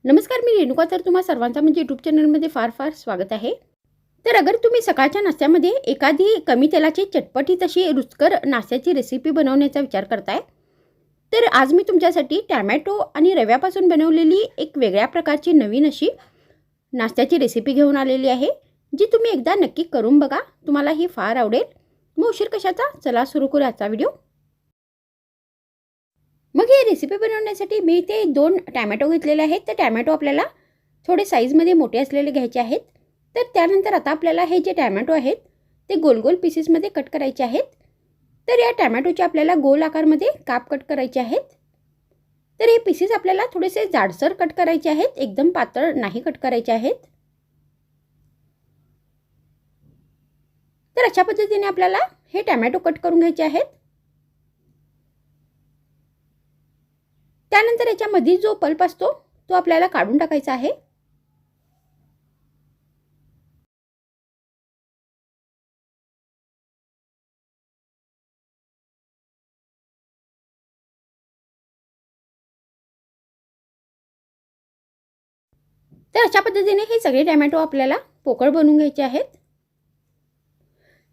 नमस्कार, मी रेणुका. तर तुम्हा सर्वांचा म्हणजे यूट्यूब चॅनलमध्ये फार फार स्वागत आहे. तर अगर तुम्ही सकाळच्या नाश्त्यामध्ये एखादी कमी तेलाची चटपटीत अशी रुचकर नाश्त्याची रेसिपी बनवण्याचा विचार करताय, तर आज मी तुमच्यासाठी टॅमॅटो आणि रव्यापासून बनवलेली एक वेगळ्या प्रकारची नवीन अशी नाश्त्याची रेसिपी घेऊन आलेली आहे, जी तुम्ही एकदा नक्की करून बघा. तुम्हाला ही फार आवडेल. मग उशीर कशाचा, चला सुरू करू आजचा व्हिडिओ. मग ही रेसिपी बनवण्यासाठी मी ते 2 टॅमॅटो घेतलेले आहेत. तर टॅमॅटो आपल्याला थोडे साईजमध्ये मोठे असलेले घ्यायचे आहेत. तर त्यानंतर आता आपल्याला हे जे टॅमॅटो आहेत ते गोल गोल पीसेसमध्ये कट करायचे आहेत. तर या टॅमॅटोचे आपल्याला गोल आकारमध्ये काप कट करायचे आहेत. तर हे पीसेस आपल्याला थोडेसे जाडसर कट करायचे आहेत, एकदम पातळ नाही कट करायचे आहेत. तर अशा पद्धतीने आपल्याला हे टॅमॅटो कट करून घ्यायचे आहेत. त्यानंतर याच्यामध्ये जो पल्प असतो तो आपल्याला काढून टाकायचा आहे. तर अशा पद्धतीने हे सगळे टोमॅटो आपल्याला पोकळ बनवून घ्यायचे आहेत.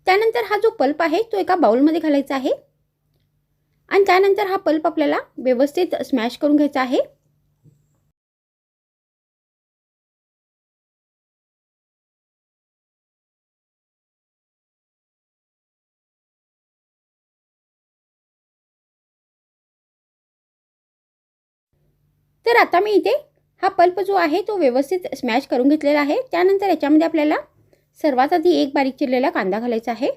त्यानंतर हा जो पल्प आहे तो एका बाउलमध्ये घालायचा आहे आणि त्यानंतर हा पल्प आपल्याला व्यवस्थित स्मॅश करून घ्यायचा आहे. तर आता मी इथे हा पल्प जो आहे तो व्यवस्थित स्मॅश करून घेतलेला आहे. त्यानंतर याच्यामध्ये आपल्याला सर्वात आधी एक बारीक चिरलेला कांदा घालायचा आहे.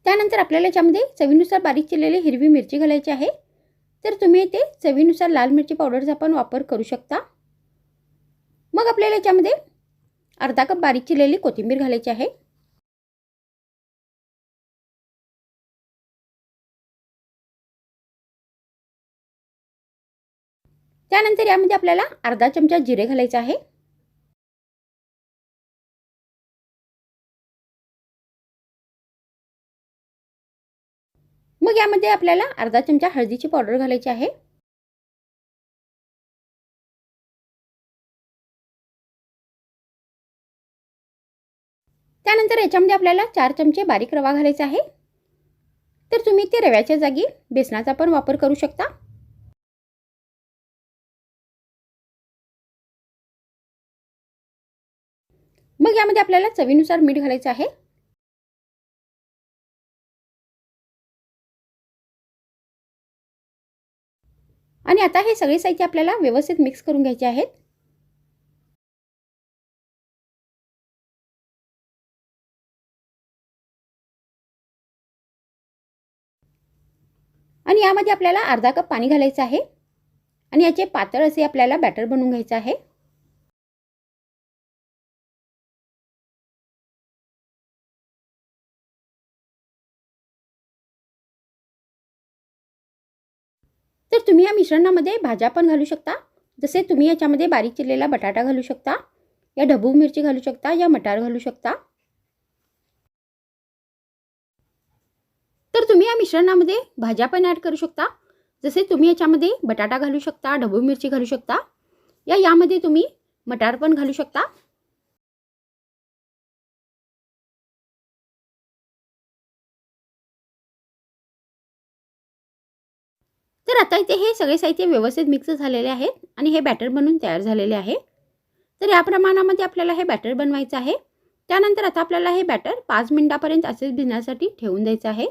त्यानंतर आपल्याला याच्यामध्ये चवीनुसार बारीक चिरलेली हिरवी मिरची घालायची आहे. तर तुम्ही इथे चवीनुसार लाल मिरची पावडरचा पण वापर करू शकता. मग आपल्याला याच्यामध्ये अर्धा कप बारीक चिरलेली कोथिंबीर घालायची आहे. त्यानंतर यामध्ये आपल्याला अर्धा चमचा जिरे घालायचे आहे. मग यामध्ये आपल्याला अर्धा चमचा हळदीची पावडर घालायची आहे. त्यानंतर याच्यामध्ये आपल्याला 4 चमचे बारीक रवा घालायचा आहे. तर तुम्ही ते रव्याच्या जागी बेसनाचा पण वापर करू शकता. मग यामध्ये आपल्याला चवीनुसार मीठ घालायचं आहे. आणि आता हे सगळे साहित्य आपल्याला व्यवस्थित मिक्स करून घ्यायचे आहेत. आणि यामध्ये आपल्याला अर्धा कप पाणी घालायचं आहे आणि याचे पातळ असे आपल्याला बॅटर बनवून घ्यायचं आहे. तर तुम्ही या मिश्रणामध्ये भाज्या पण घालू शकता. जसे तुम्ही याच्यामध्ये बारीक चिरलेला बटाटा घालू शकता, या ढबू मिरची घालू शकता, या मटार घालू शकता. तर तुम्ही या मिश्रणामध्ये भाज्या पण ॲड करू शकता. जसे तुम्ही याच्यामध्ये बटाटा घालू शकता, ढबू मिरची घालू शकता, यामध्ये तुम्ही मटार पण घालू शकता. तर आता इथे हे सगळे साहित्य व्यवस्थित मिक्स झालेले आहेत आणि हे बॅटर बनवून तयार झालेले आहे. तर या प्रमाणामध्ये आपल्याला हे बॅटर बनवायचं आहे. त्यानंतर आता आपल्याला हे बॅटर 5 मिनिटापर्यंत असेच भिजण्यासाठी ठेवून द्यायचं आहे.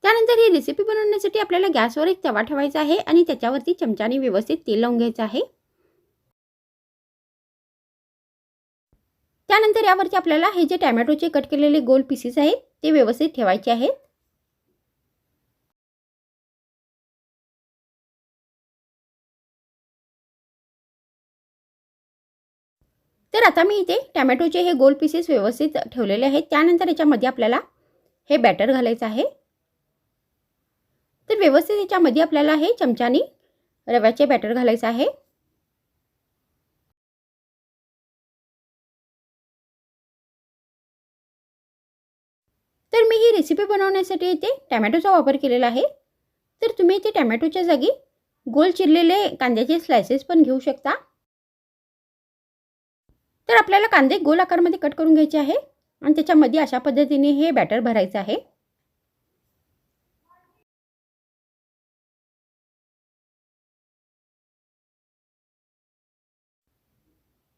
त्यानंतर ही रेसिपी बनवण्यासाठी आपल्याला गॅसवर एक तवा ठेवायचा आहे आणि त्याच्यावरती चमच्याने व्यवस्थित तेल लावून घ्यायचं आहे. त्यानंतर यावरती आपल्याला हे जे टोमॅटोचे कट केलेले गोल पीसेस आहेत ते व्यवस्थित ठेवायचे आहेत. तर आता मी इथे टोमॅटोचे हे गोल पीसेस व्यवस्थित ठेवलेले आहेत. त्यानंतर याच्यामध्ये आपल्याला हे बॅटर घालायचं आहे. तर व्यवस्थित याच्यामध्ये आपल्याला हे चमच्याने रव्याचे बॅटर घालायचं आहे. तर मी ही रेसिपी बनवण्यासाठी इथे टॅमॅटोचा वापर केलेला आहे. तर तुम्ही इथे टॅमॅटोच्या जागी गोल चिरलेले कांद्याचे स्लायसेस पण घेऊ शकता. तर आपल्याला कांदे गोल आकारमध्ये कट करून घ्यायचे आहे आणि त्याच्यामध्ये अशा पद्धतीने हे बॅटर भरायचं आहे.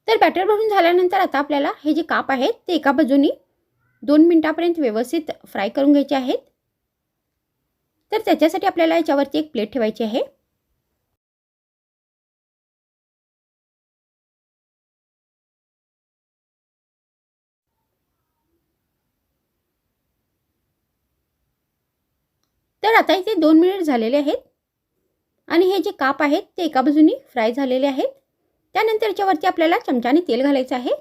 तर बॅटर भरून झाल्यानंतर आता आपल्याला हे जे काप आहेत ते एका बाजूनी 2 मिनिटापर्यंत व्यवस्थित फ्राय करून घ्यायचे आहेत. तर त्याच्यासाठी आपल्याला याच्यावरती एक प्लेट ठेवायची आहे. तर आता इथे 2 मिनिट झालेले आहेत आणि हे जे काप आहेत ते एका बाजूनी फ्राय झालेले आहेत. त्यानंतर याच्यावरती आपल्याला चमच्याने तेल घालायचं आहे.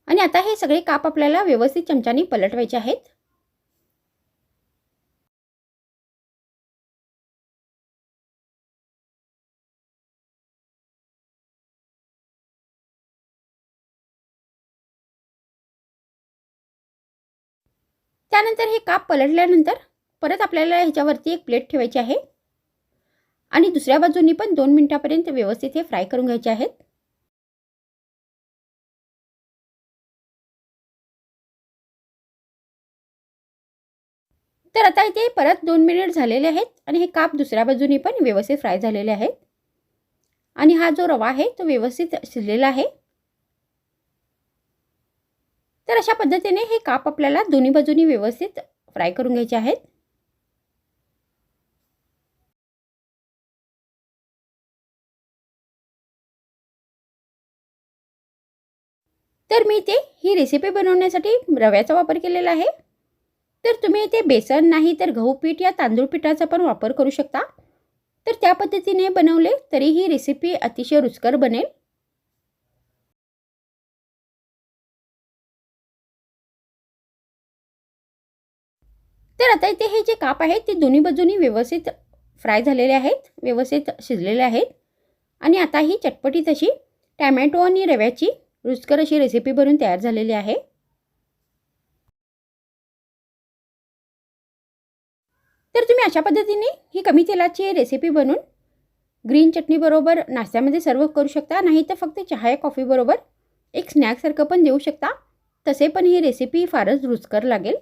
आणि आता हे सगळे काप आपल्याला व्यवस्थित चमच्याने पलटवायचे आहेत. त्यानंतर हे काप पलटल्यानंतर परत आपल्याला ह्याच्यावरती एक प्लेट ठेवायची आहे आणि दुसऱ्या बाजूनी पण 2 मिनिटापर्यंत व्यवस्थित हे फ्राय करून घ्यायचे आहेत. तर आता इथे परत 2 मिनिट झालेले आहेत आणि हे काप दुसऱ्या बाजूनी पण व्यवस्थित फ्राय झालेले आहेत आणि हा जो रवा आहे तो व्यवस्थित शिजलेला आहे. तर अशा पद्धतीने हे काप आपल्याला दोन्ही बाजूनी व्यवस्थित फ्राय करून घ्यायचे आहेत. तर मी इथे ही रेसिपी बनवण्यासाठी रव्याचा वापर केलेला आहे. तर तुम्ही इथे बेसन नाही तर गहू पीठ या तांदूळ पिठाचा पण वापर करू शकता. तर त्या पद्धतीने बनवले तरी ही रेसिपी अतिशय रुचकर बनेल. तर आता इथे हे जे काप आहेत ते दोन्ही बाजूनी व्यवस्थित फ्राय झालेले आहेत, व्यवस्थित शिजलेले आहेत आणि आता ही चटपटीत अशी टॅमॅटो आणि रव्याची रुचकर अशी रेसिपी बनून तयार झालेली आहे. तर तुम्ही अशा पद्धतीने ही कमी तेलाची रेसिपी बनवून ग्रीन चटणी बरोबर नाश्त्यामध्ये सर्व करू शकता, नाही तर फक्त चहा या कॉफी बरोबर एक स्नॅक्ससारखं पण देऊ शकता. तसे पण ही रेसिपी फारच रुचकर लागेल.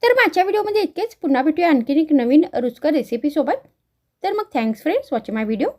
तर माझ्या व्हिडिओमध्ये इतकेच. पुन्हा भेटूया आणखीन एक नवीन रुचकर रेसिपीसोबत. तर मग थँक्स फ्रेंड्स वॉचिंग माय व्हिडिओ.